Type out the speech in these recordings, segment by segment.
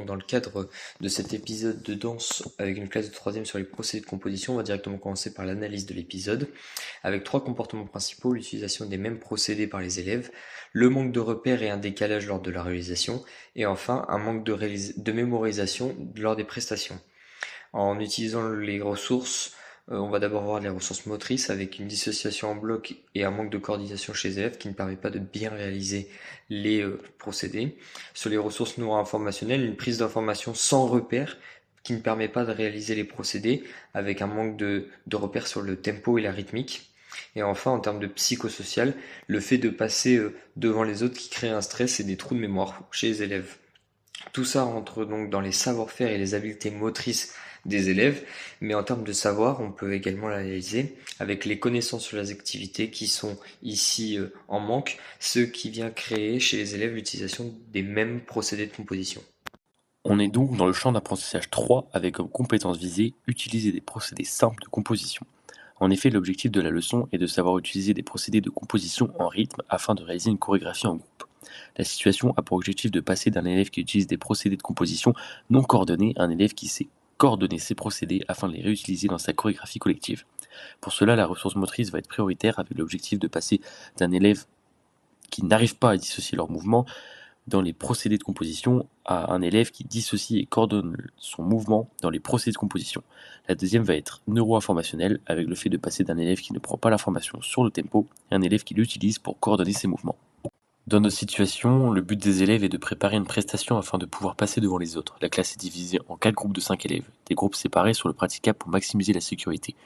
Dans le cadre de cet épisode de danse avec une classe de 3e sur les procédés de composition, on va directement commencer par l'analyse de l'épisode, avec 3 comportements principaux: l'utilisation des mêmes procédés par les élèves, le manque de repères et un décalage lors de la réalisation, et enfin un manque de mémorisation lors des prestations. En utilisant les ressources, on va d'abord voir les ressources motrices avec une dissociation en bloc et un manque de coordination chez les élèves qui ne permet pas de bien réaliser les procédés. Sur les ressources neuro-informationnelles, une prise d'information sans repère qui ne permet pas de réaliser les procédés avec un manque de repères sur le tempo et la rythmique. Et enfin, en termes de psychosocial, le fait de passer devant les autres qui crée un stress et des trous de mémoire chez les élèves. Tout ça rentre donc dans les savoir-faire et les habiletés motrices des élèves, mais en termes de savoir, on peut également l'analyser avec les connaissances sur les activités qui sont ici en manque, ce qui vient créer chez les élèves l'utilisation des mêmes procédés de composition. On est donc dans le champ d'apprentissage 3 avec comme compétence visée utiliser des procédés simples de composition. En effet, l'objectif de la leçon est de savoir utiliser des procédés de composition en rythme afin de réaliser une chorégraphie en groupe. La situation a pour objectif de passer d'un élève qui utilise des procédés de composition non coordonnés à un élève qui sait coordonner ces procédés afin de les réutiliser dans sa chorégraphie collective. Pour cela, la ressource motrice va être prioritaire avec l'objectif de passer d'un élève qui n'arrive pas à dissocier leurs mouvements dans les procédés de composition à un élève qui dissocie et coordonne son mouvement dans les procédés de composition. La deuxième va être neuro-informationnelle, avec le fait de passer d'un élève qui ne prend pas l'information sur le tempo à un élève qui l'utilise pour coordonner ses mouvements. Dans notre situation, le but des élèves est de préparer une prestation afin de pouvoir passer devant les autres. La classe est divisée en 4 groupes de 5 élèves. Des groupes séparés sont le praticable pour maximiser la sécurité.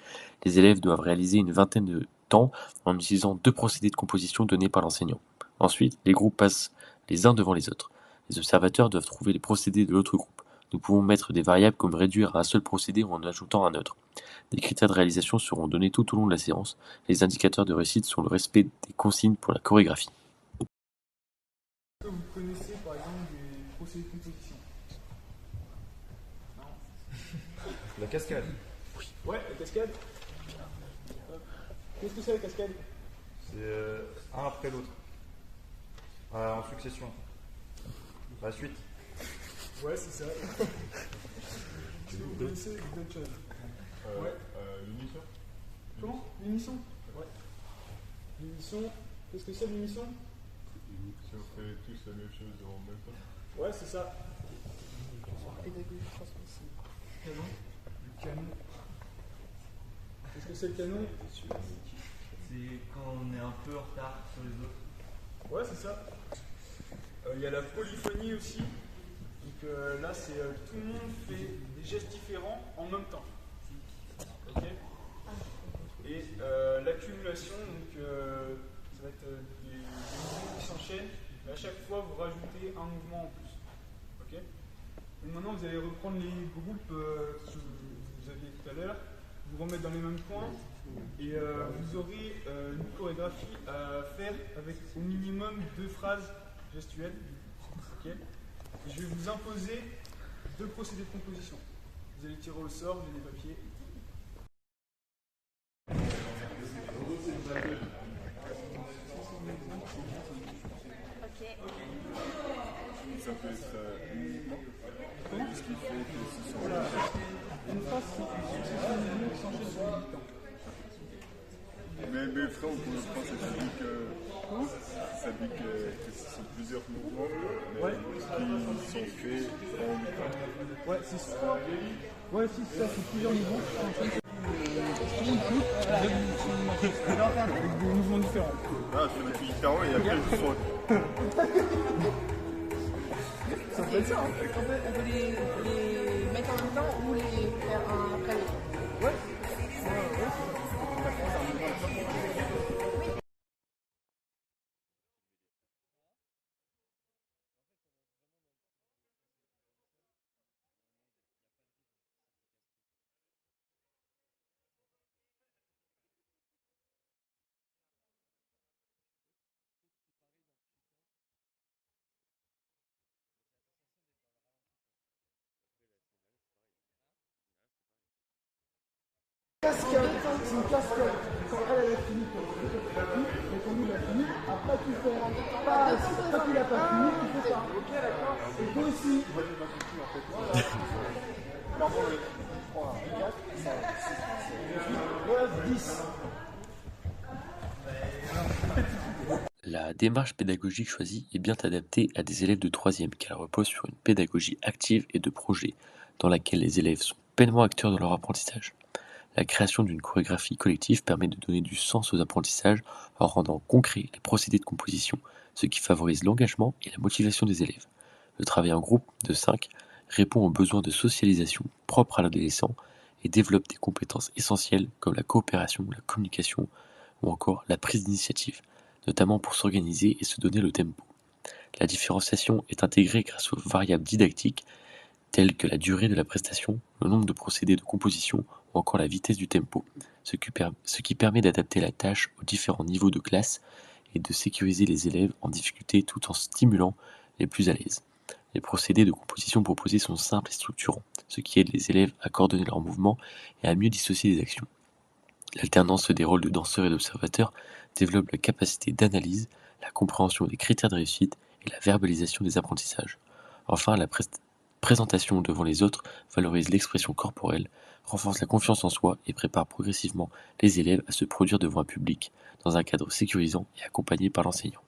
Les élèves doivent réaliser une vingtaine de temps en utilisant 2 procédés de composition donnés par l'enseignant. Ensuite, les groupes passent les uns devant les autres. Les observateurs doivent trouver les procédés de l'autre groupe. Nous pouvons mettre des variables comme réduire à un seul procédé ou en ajoutant un autre. Des critères de réalisation seront donnés tout au long de la séance. Les indicateurs de réussite sont le respect des consignes pour la chorégraphie. Est-ce que vous connaissez par exemple des procédés de composition? Non. La cascade. Ouais, la cascade. Qu'est-ce que c'est la cascade? C'est un après l'autre. En succession. La suite. Ouais, c'est ça. Est-ce que vous connaissez d'autres choses? Ouais. L'unisson. Comment? L'émission? Ouais. L'émission, qu'est-ce que c'est l'émission? Si on fait tous la même chose en même temps. Ouais, c'est ça. Pédagogie transmissible. Canon. Le canon. Qu'est-ce que c'est le canon? C'est quand on est un peu en retard sur les autres. Ouais, c'est ça. Il y a la polyphonie aussi. Donc là, c'est tout le monde fait des gestes différents en même temps. Ok. Et l'accumulation, donc ça va être des mouvements qui s'enchaînent. Et à chaque fois, vous rajoutez un mouvement en plus. Ok. Et maintenant, vous allez reprendre les groupes que vous aviez tout à l'heure, vous remettre dans les mêmes points. Et vous aurez une chorégraphie à faire avec au minimum 2 phrases gestuelles. Okay. Et je vais vous imposer 2 procédés de composition. Vous allez tirer au sort, j'ai des papiers. Ça peut être Comment est-ce qu'il fait voilà. Une phrase succession de mots qui s'enchaînent sur le temps. mais frère, on pense que ça dit que ce sont plusieurs mouvements Ouais. qui sont faits en même temps. Ouais, c'est ça. Ouais, si, c'est ça, c'est plusieurs niveaux qui s'enchaînent. Avec des mouvements différents. Ah, c'est des trucs différents et après ils sont. Ça peut être ça, hein. On peut les mettre en même temps ou les faire un après l'autre. Ouais. Cascade, c'est une cascade. quand elle a fini, tu fais tout, mais quand lui il a fini, après tu fais pas, quand il a pas fini, tu fais ça. Ok, d'accord. Et toi aussi. Moi j'ai pas compris en fait. Alors bon, 3, 4, 5, 6, 7, 8, 9, 10. La démarche pédagogique choisie est bien adaptée à des élèves de 3e car elle repose sur une pédagogie active et de projet dans laquelle les élèves sont pleinement acteurs de leur apprentissage. La création d'une chorégraphie collective permet de donner du sens aux apprentissages en rendant concrets les procédés de composition, ce qui favorise l'engagement et la motivation des élèves. Le travail en groupe de 5 répond aux besoins de socialisation propres à l'adolescent et développe des compétences essentielles comme la coopération, la communication ou encore la prise d'initiative, notamment pour s'organiser et se donner le tempo. La différenciation est intégrée grâce aux variables didactiques telles que la durée de la prestation, le nombre de procédés de composition ou encore la vitesse du tempo, ce qui permet d'adapter la tâche aux différents niveaux de classe et de sécuriser les élèves en difficulté tout en stimulant les plus à l'aise. Les procédés de composition proposés sont simples et structurants, ce qui aide les élèves à coordonner leurs mouvements et à mieux dissocier les actions. L'alternance des rôles de danseur et d'observateur développe la capacité d'analyse, la compréhension des critères de réussite et la verbalisation des apprentissages. Enfin, la présentation devant les autres valorise l'expression corporelle, renforce la confiance en soi et prépare progressivement les élèves à se produire devant un public dans un cadre sécurisant et accompagné par l'enseignant.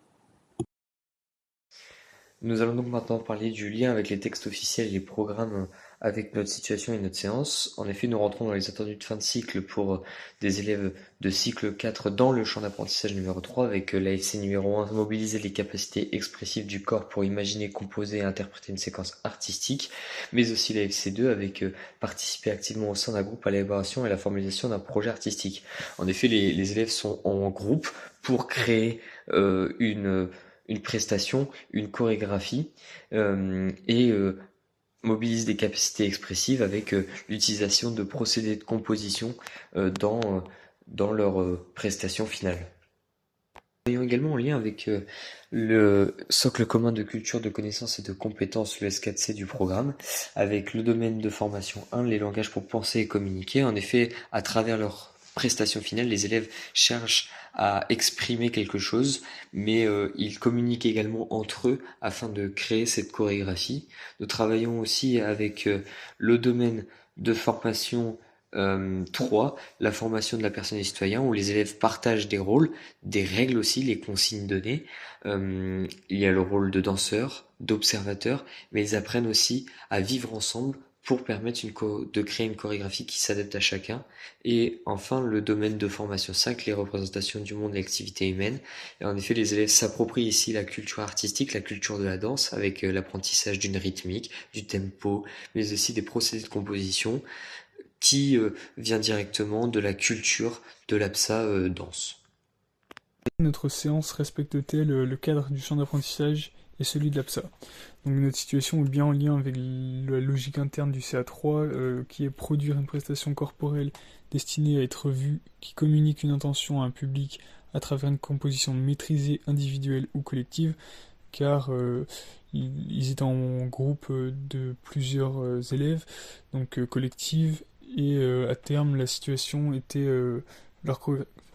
Nous allons donc maintenant parler du lien avec les textes officiels et les programmes avec notre situation et notre séance. En effet, nous rentrons dans les attendus de fin de cycle pour des élèves de cycle 4 dans le champ d'apprentissage numéro 3 avec l'AFC numéro 1, mobiliser les capacités expressives du corps pour imaginer, composer et interpréter une séquence artistique, mais aussi l'AFC 2 avec participer activement au sein d'un groupe à l'élaboration et la formalisation d'un projet artistique. En effet, les élèves sont en groupe pour créer une prestation, une chorégraphie et mobilise des capacités expressives avec l'utilisation de procédés de composition dans leur prestation finale. Nous voyons également en lien avec le socle commun de culture, de connaissances et de compétences, le S4C du programme, avec le domaine de formation 1, les langages pour penser et communiquer. En effet, à travers leur prestation finale, les élèves cherchent à exprimer quelque chose, mais ils communiquent également entre eux afin de créer cette chorégraphie. Nous travaillons aussi avec le domaine de formation 3, la formation de la personne et du citoyen, où les élèves partagent des rôles, des règles aussi, les consignes données. Il y a le rôle de danseur, d'observateur, mais ils apprennent aussi à vivre ensemble pour permettre de créer une chorégraphie qui s'adapte à chacun. Et enfin, le domaine de formation 5, les représentations du monde et l'activité humaine. Et en effet, les élèves s'approprient ici la culture artistique, la culture de la danse, avec l'apprentissage d'une rythmique, du tempo, mais aussi des procédés de composition qui vient directement de la culture de l'APSA danse. Notre séance respecte-t-elle le cadre du champ d'apprentissage et celui de l'APSA? Donc notre situation est bien en lien avec la logique interne du CA3 qui est produire une prestation corporelle destinée à être vue, qui communique une intention à un public à travers une composition maîtrisée, individuelle ou collective, car ils étaient en groupe de plusieurs élèves, donc collective, et à terme la situation était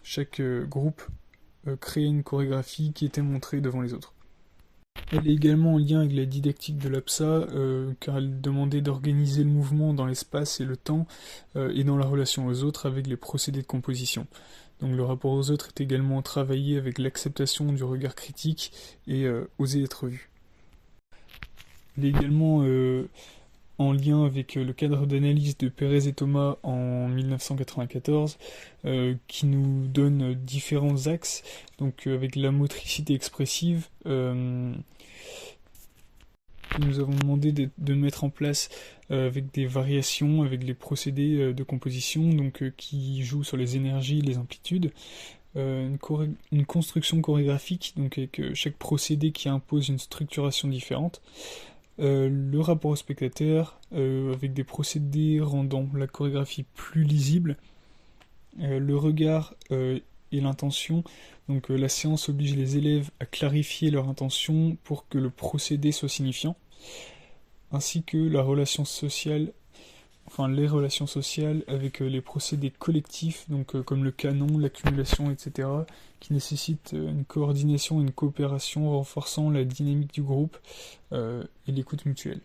chaque groupe créait une chorégraphie qui était montrée devant les autres. Elle est également en lien avec la didactique de l'APSA, car elle demandait d'organiser le mouvement dans l'espace et le temps, et dans la relation aux autres avec les procédés de composition. Donc le rapport aux autres est également travaillé avec l'acceptation du regard critique et oser être vu. Elle est également en lien avec le cadre d'analyse de Pérez et Thomas en 1994, qui nous donne différents axes, donc avec la motricité expressive, nous avons demandé de mettre en place avec des variations, avec les procédés de composition, donc qui jouent sur les énergies, les amplitudes, une construction chorégraphique, donc avec chaque procédé qui impose une structuration différente. Le rapport au spectateur, avec des procédés rendant la chorégraphie plus lisible, le regard et l'intention, donc la séance oblige les élèves à clarifier leur intention pour que le procédé soit signifiant, ainsi que la relation sociale les relations sociales avec les procédés collectifs, donc comme le canon, l'accumulation, etc., qui nécessitent une coordination et une coopération renforçant la dynamique du groupe et l'écoute mutuelle.